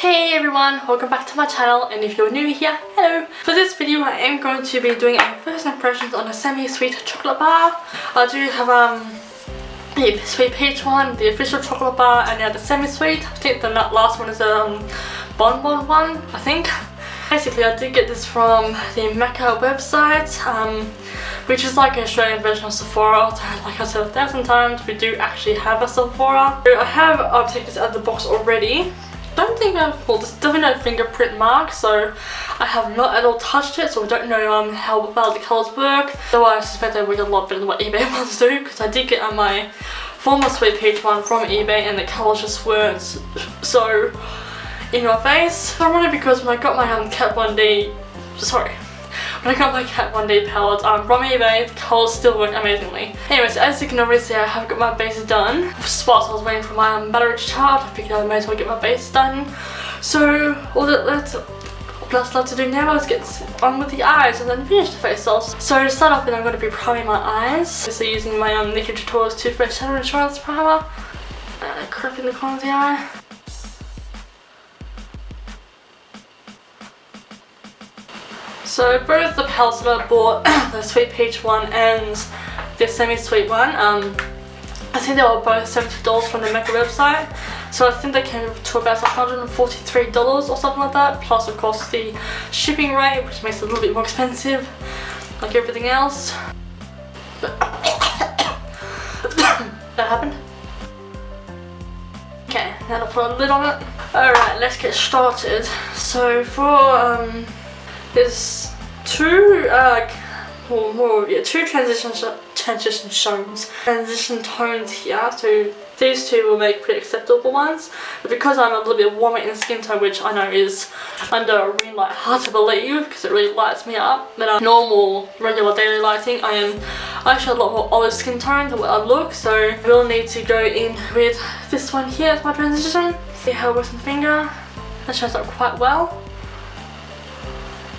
Hey everyone, welcome back to my channel, and if you're new here, hello! For this video I am going to be doing a first impressions on a semi-sweet chocolate bar. I do have the sweet peach one, the official chocolate bar, and now the semi-sweet. I think the last one is a bonbon one, I think. Basically I did get this from the Mecca website, which is like an Australian version of Sephora. Like I said 1,000 times, we do actually have a Sephora. So I have taken this out of the box already. Don't think well, there's definitely no fingerprint mark, so I have not at all touched it, so I don't know how well the colours work. So I suspect they work a lot better than what eBay ones do, because I did get my former sweet peach one from eBay and the colours just weren't so in your face. Ironic because when I got my Kat Von D, when I got my Kat Von D palette from eBay, the colours still work amazingly. Anyways, as you can already see, I have got my base done. Whilst I was waiting for my battery to charge, I figured I may as well get my base done. So all that's left to do now is get on with the eyes and then finish the face off. So to start off with, I'm going to be priming my eyes. So using my Nikki Tutorials Toothpaste Shadow Insurance Primer. And creeping the corner of the eye. So both the palettes that I bought, the sweet peach one and the semi-sweet one, I think they were both $70 from the Mecca website. So I think they came to about $143 or something like that, plus of course the shipping rate, which makes it a little bit more expensive, like everything else. That happened? Okay, now I'll put a lid on it. Alright, let's get started. So for there's two transition tones here, so these two will make pretty acceptable ones. But because I'm a little bit warmer in skin tone, which I know is under a ring light hard to believe because it really lights me up, but normal regular daily lighting, I am actually a lot more olive skin tone than what I look, so I will need to go in with this one here as my transition. See how it works on the finger. That shows up quite well.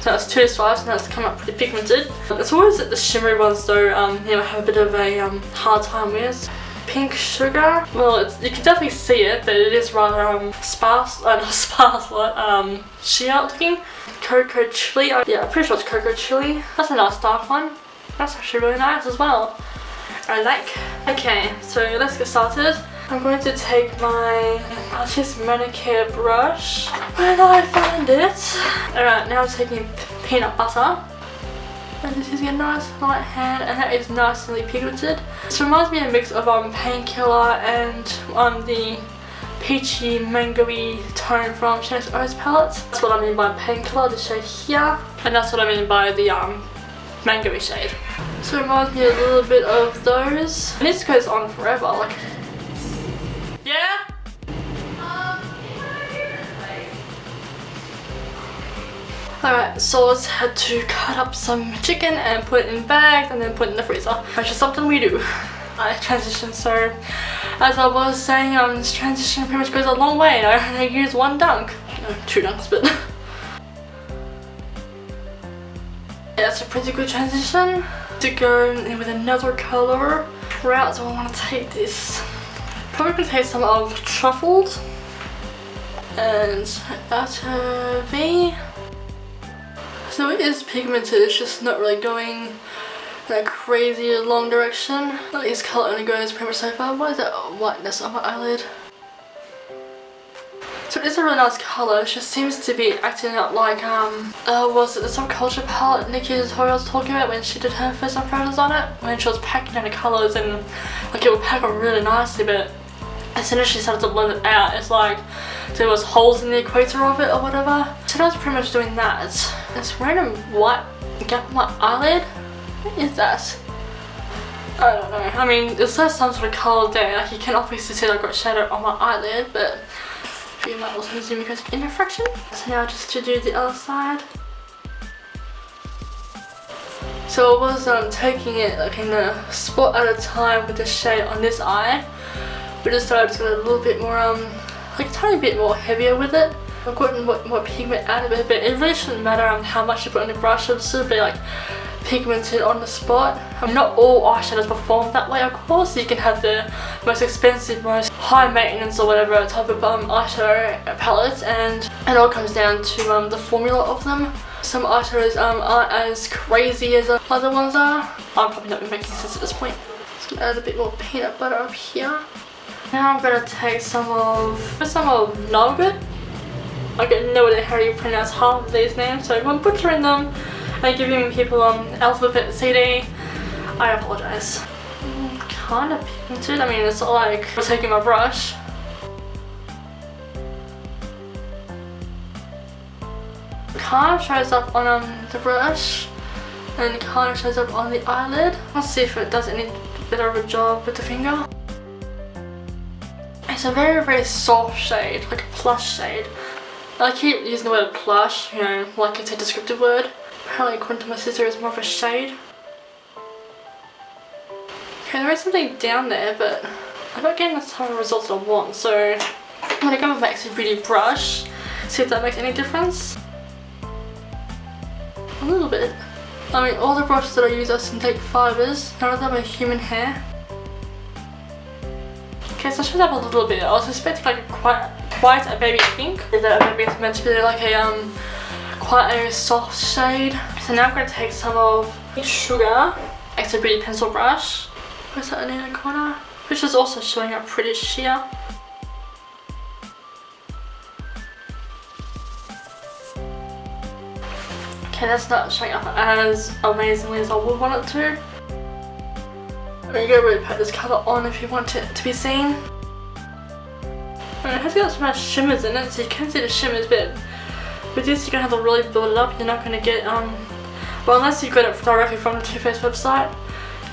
So that's two swipes and that's come up pretty pigmented. It's always the shimmery ones though, you know, I have a bit of a hard time with. Pink sugar, well you can definitely see it, but it is rather sheer looking. Cocoa chili, yeah I'm pretty sure it's cocoa chili. That's a nice dark one. That's actually really nice as well. I like. Okay, so let's get started. I'm going to take my Artist Manicure brush when I find it. Alright, now I'm taking peanut butter. And this is a nice light hand, and that is nicely pigmented. This reminds me of a mix of Painkiller and the peachy mango-y tone from Chanel's O's palette. That's what I mean by Painkiller, the shade here. And that's what I mean by the mango-y shade. So it reminds me a little bit of those. And this goes on forever, like. Yeah? Alright, so let's head to cut up some chicken and put it in bags and then put it in the freezer, which is something we do. Alright, transition. So as I was saying, this transition pretty much goes a long way. I only use one dunk. No, two dunks, but yeah, that's a pretty good transition. To go in with another colour route, so I want to take this. Probably going to take some of Truffled and Outer V. So it is pigmented, it's just not really going in a crazy long direction. This colour only goes pretty much so far. What is that whiteness on my eyelid? So it is a really nice colour, it just seems to be acting out like, was it the Subculture palette Nikki Tutorial was talking about when she did her first impressions on it? When she was packing down the colours and like it would pack on really nicely, but as soon as she started to blend it out, it's like there was holes in the equator of it or whatever. So I was pretty much doing that. This random white gap on my eyelid? What is that? I don't know. I mean, there's some sort of colour there. Like you can obviously see I've got shadow on my eyelid, but you might also zoom because of imperfection. So now just to do the other side. So I was taking it like in a spot at a time with the shade on this eye. But just started to get a little bit more, like a tiny bit more heavier with it. I've gotten more pigment out of it, but it really shouldn't matter how much you put on the brush. It'll still be like pigmented on the spot. Not all eyeshadows perform that way, of course. You can have the most expensive, most high maintenance or whatever type of eyeshadow palettes, and it all comes down to the formula of them. Some eyeshadows aren't as crazy as other ones are. I'm probably not making sense at this point. Just gonna add a bit more peanut butter up here. Now I'm gonna take some of nugget. I get no idea how you pronounce half of these names, so if I'm butchering them and giving people alphabet CD, I apologize. Kind of pigmented. I mean, it's not like I'm taking my brush. Kind of shows up on the brush and kind of shows up on the eyelid. Let's see if it does any better of a job with the finger. It's a very, very soft shade, like a plush shade. I keep using the word plush, you know, like it's a descriptive word. Apparently according to my sister it's more of a shade. Okay, there is something down there, but I'm not getting the type of results that I want, so I'm gonna go with my Extra Beauty brush, see if that makes any difference. A little bit. I mean, all the brushes that I use are synthetic fibres, none of them are human hair. Okay, so it shows up a little bit. I was expecting like quite a baby pink. That maybe it's meant to be like a quite a soft shade. So now I'm going to take some of Sugar Extra Beauty pencil brush. Where's that in the corner? Which is also showing up pretty sheer. Okay, that's not showing up as amazingly as I would want it to. I mean, you gotta really put this colour on if you want it to be seen. And it has got some nice shimmers in it, so you can see the shimmers, but with this you're gonna have to really build it up. You're not gonna get well, unless you got it directly from the Too Faced website,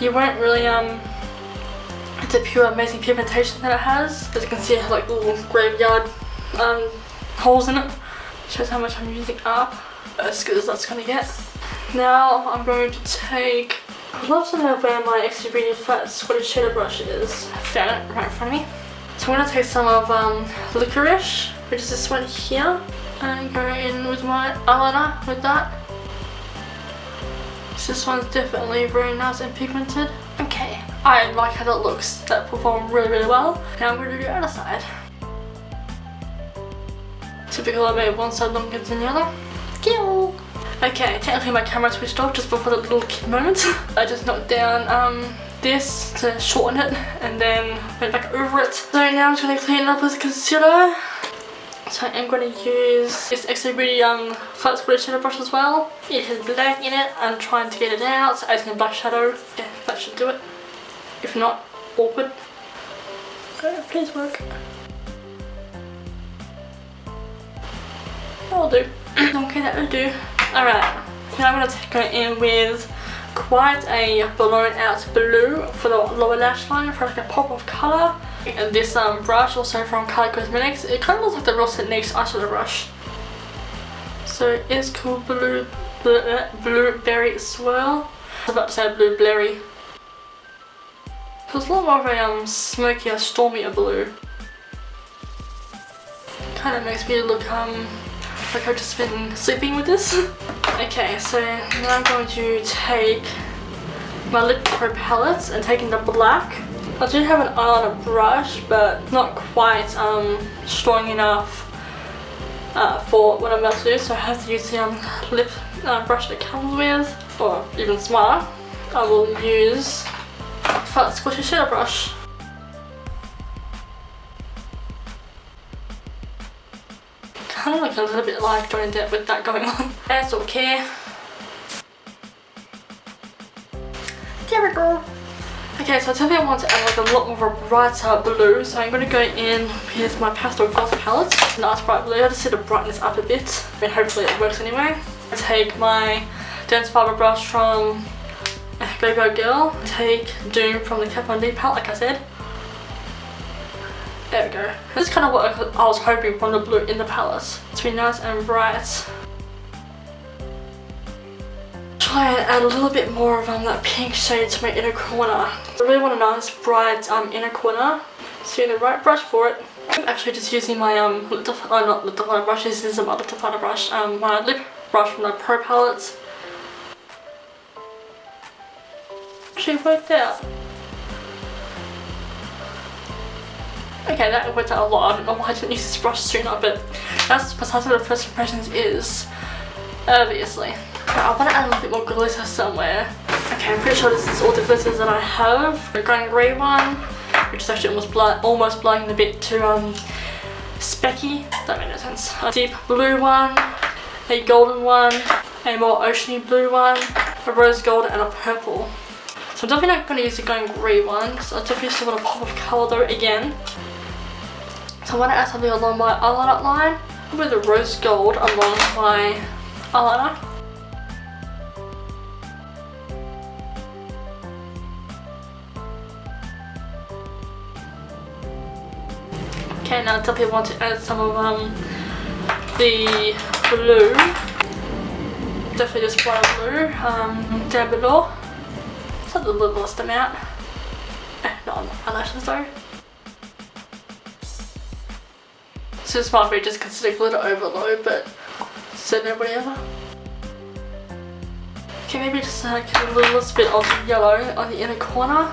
you won't really get the pure amazing pigmentation that it has. As you can see, it has like little graveyard holes in it. Shows how much I'm using up. As good as that's gonna get. Now I'm going to take, I love to know where my Extra Beauty flat squatty shader brush is. I found it right in front of me. So I'm going to take some of Licorice, which is this one here, and go in with my eyeliner with that. So this one's definitely very nice and pigmented. Okay, I like how that looks. That performed really, really well. Now I'm going to do the other side. Typical, I made one side longer than the other. Okay, technically my camera switched off just before the little kid moment. I just knocked down this to shorten it and then went back over it. So now I'm just going to clean it up with concealer. So I'm going to use this Extra Beauty flat squatty shadow brush as well. It has black in it. I'm trying to get it out, so adding a black shadow. Yeah, that should do it. If not, awkward. Oh, please work. That'll do. Okay, that will do. Alright, now I'm going to go in with quite a blown out blue for the lower lash line for like a pop of colour. And this brush, also from Color Cosmetics, it kind of looks like the Real Techniques eyeshadow brush. So it's called Blueberry Swirl. I was about to say Blueberry. So it's a lot more of a smokier, stormier blue. Kind of makes me look like I've just been sleeping with this. Okay, so now I'm going to take my lip pro palette and taking the black. I do have an eyeliner brush, but not quite strong enough for what I'm about to do, so I have to use the lip brush that comes with, or even smaller. I will use a flat squishy shadow brush. Kind of like a little bit like Johnny Depp with that going on. That's okay. There we go. Okay, so I tell you I want to add like a lot more of a brighter blue, so I'm going to go in with my pastel gloss palette. Nice bright blue. I just set the brightness up a bit. I mean, hopefully it works anyway. I take my dense fibre brush from Go Go Girl. Take Doom from the Kat Von D palette, like I said. There we go. This is kind of what I was hoping from the blue in the palette. To be nice and bright. Try and add a little bit more of that pink shade to my inner corner. I really want a nice bright inner corner. So you need the right brush for it. I'm actually just using my not lip definer brush, this is my lip definer brush, my lip brush from the Pro palette. Actually worked out. Okay, that worked out a lot. I don't know why I didn't use this brush sooner, but that's precisely what the first impressions is, obviously. I want to add a little bit more glitter somewhere. Okay, I'm pretty sure this is all the glitters that I have. The going grey one, which is actually almost blowing a bit too specky. That made no sense. A deep blue one, a golden one, a more oceany blue one, a rose gold, and a purple. So I'm definitely not going to use the going grey one. So I definitely still want a pop of colour though again. So I want to add something along my eyeliner line with the rose gold along my eyeliner. Okay, now I definitely want to add some of the blue. Definitely just white blue down below. It's not the littlest amount. Not on my eyelashes though. So this might be just considered glitter overload, but so whatever. Okay, maybe just like a little bit of yellow on the inner corner.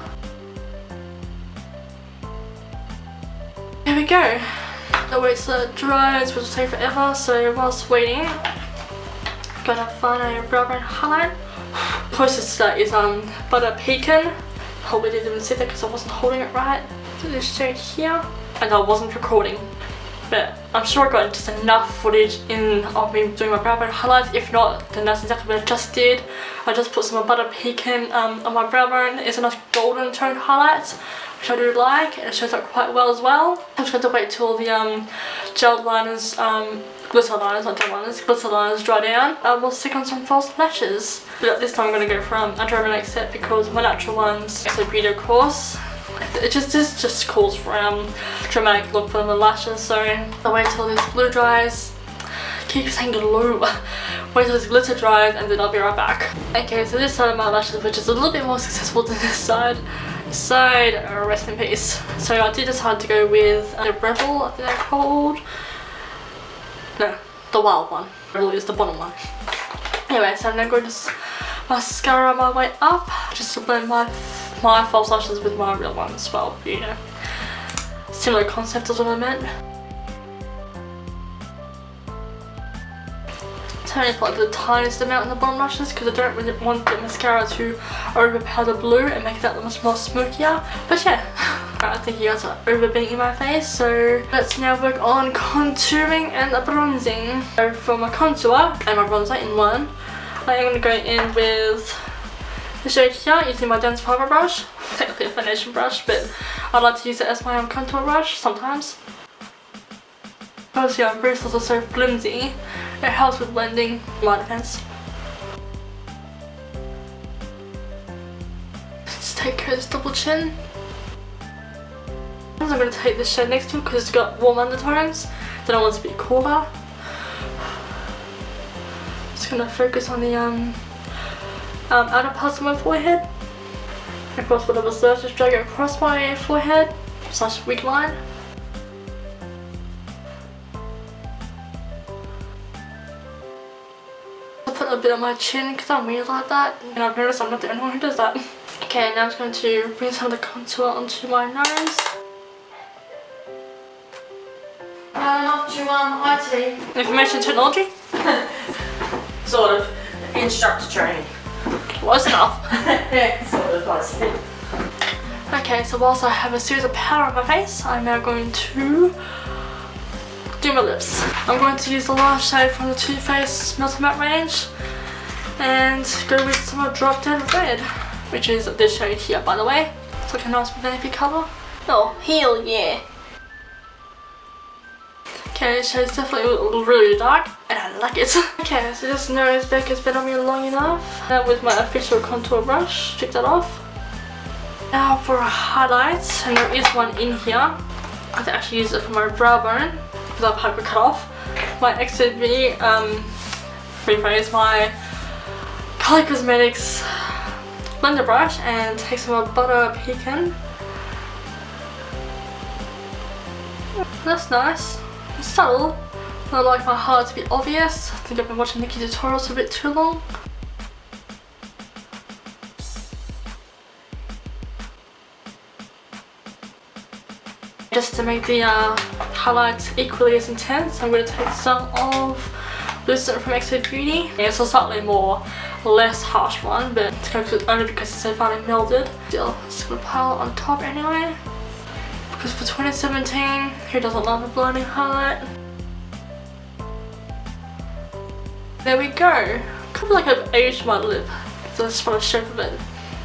There we go. The wait till it dries, which will take forever, so whilst waiting, I'm gonna find a brow bone highlight. Closest to that is Butter Pecan. Probably didn't even see that because I wasn't holding it right. So this shade here, and I wasn't recording. But I'm sure I got just enough footage of me doing my brow bone highlights. If not, then that's exactly what I just did. I just put some Butter Pecan on my brow bone. It's a nice golden toned highlight, which I do like, and it shows up quite well as well. I'm just going to wait till the gel liners, glitter liners, not gel liners, glitter liners dry down. We'll stick on some false lashes. But this time I'm going to go for a dramatic set because my natural ones are so pretty, of course. This just calls for dramatic look for the lashes, so I'll wait till this glue dries. Keep saying glue. Wait till this glitter dries and then I'll be right back. Okay, so this side of my lashes, which is a little bit more successful than this side, rest in peace. So I did decide to go with the Rebel, I think they're called. No, the wild one. Rebel is the bottom one. Anyway, so I'm now going to mascara my way up, just to blend my false lashes with my real ones as well, you know. Similar concept as what I meant. So I only put the tiniest amount in the bottom lashes because I don't really want the mascara to overpower the blue and make that much more smokier. But yeah, I think you guys are overbeating my face, so let's now work on contouring and bronzing. So for my contour and my bronzer in one, I am going to go in with the shade here using my dense fiber brush. Technically a foundation brush, but I like to use it as my contour brush sometimes. Because yeah, bristles are so flimsy, it helps with blending, in my defense. Let's take care of this double chin. I'm going to take this shade next to it because it's got warm undertones, then I want it to be cooler. Just going to focus on the outer parts of my forehead. Across whatever's left, just drag it across my forehead / wig line. I'll put a bit on my chin because I'm weird like that, and I've noticed I'm not the only one who does that. Okay, now I'm just going to bring some of the contour onto my nose. Off to IT. Information technology? Sort of. Instructor training. Close enough. Yeah, sort of, I suppose. Okay, so whilst I have a series of powder on my face, I'm now going to do my lips. I'm going to use the last shade from the Too Faced Melted Matte range and go with some Drop Dead Red, which is this shade here, by the way. It's like a nice navy colour. Oh, hell yeah. Okay, this shade's definitely really dark and I like it. Okay, so this nose back has been on me long enough. Now with my official contour brush, strip that off. Now for a highlight, and there is one in here. I have to actually use it for my brow bone because I've had it cut off. My XV rephrase my Color Cosmetics blender brush and take some Butter Pecan. That's nice. It's subtle, but I like my highlight to be obvious. I think I've been watching Nikki tutorials a bit too long. Just just to make the highlights equally as intense, I'm going to take some of Lucent from Exo Beauty. It's a slightly less harsh one, but it's only because it's so finely melded. Still, just going to pile it on top anyway. Because for 2017, who doesn't love a blinding highlight? There we go. Kind of like I've aged my lip. So that's for the shape of it.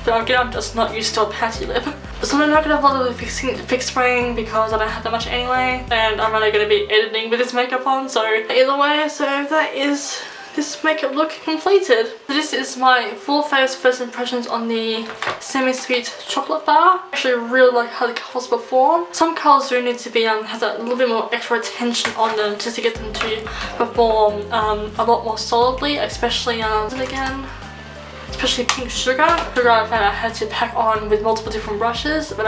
But again, I'm just not used to a patchy lip. So I'm not going to bother with fix spraying because I don't have that much anyway. And I'm only going to be editing with this makeup on. So either way, so that is this makeup look completed. This is my full face first impressions on the semi-sweet chocolate bar. I actually really like how the colours perform. Some colours do need to be have a little bit more extra attention on them just to get them to perform a lot more solidly, especially especially pink sugar. Sugar I found I had to pack on with multiple different brushes, but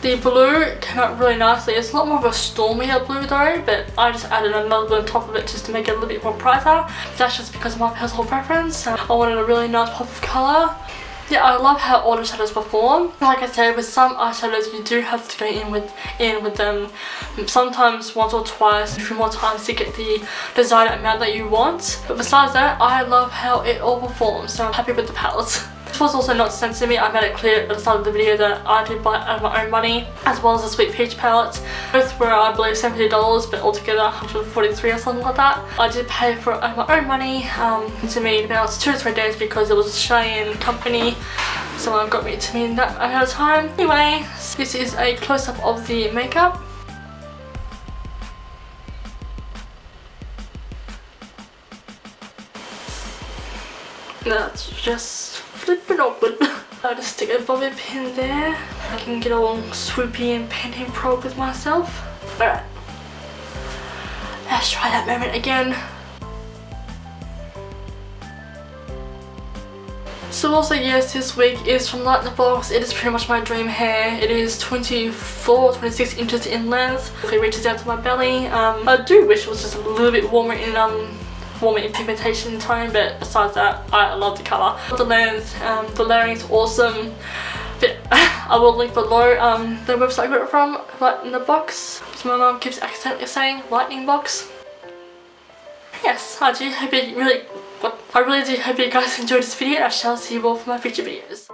the blue came out really nicely. It's a lot more of a stormier blue though, but I just added another blue on top of it just to make it a little bit more brighter. That's just because of my personal preference. I wanted a really nice pop of colour. Yeah, I love how all the shadows perform. Like I said, with some eyeshadows you do have to go in with them sometimes once or twice, a few more times to get the desired amount that you want. But besides that, I love how it all performs, so I'm happy with the palette. This was also not sent to me. I made it clear at the start of the video that I did buy it out of my own money, as well as the Sweet Peach palette. Both were, I believe, $70, but altogether $143 or something like that. I did pay for it out of my own money. To me, about 2 to 3 days because it was a Australian company. Someone got me to me in that amount of time. Anyway, this is a close-up of the makeup. That's just flipping awkward. I'll just stick a bobby pin there. I can get all swoopy and painting probe with myself. Alright, let's try that moment again. So also yes, this wig is from Light in the Box. It is pretty much my dream hair. It is 26 inches in length. It reaches down to my belly. I do wish it was just a little bit warmer in pigmentation tone, but besides that, I love the colour. The length, the layering is awesome. But I will link below the website I got it from, Light in the Box. So my mum keeps accidentally saying lightning box. Yes, I really do hope you guys enjoyed this video, and I shall see you all for my future videos.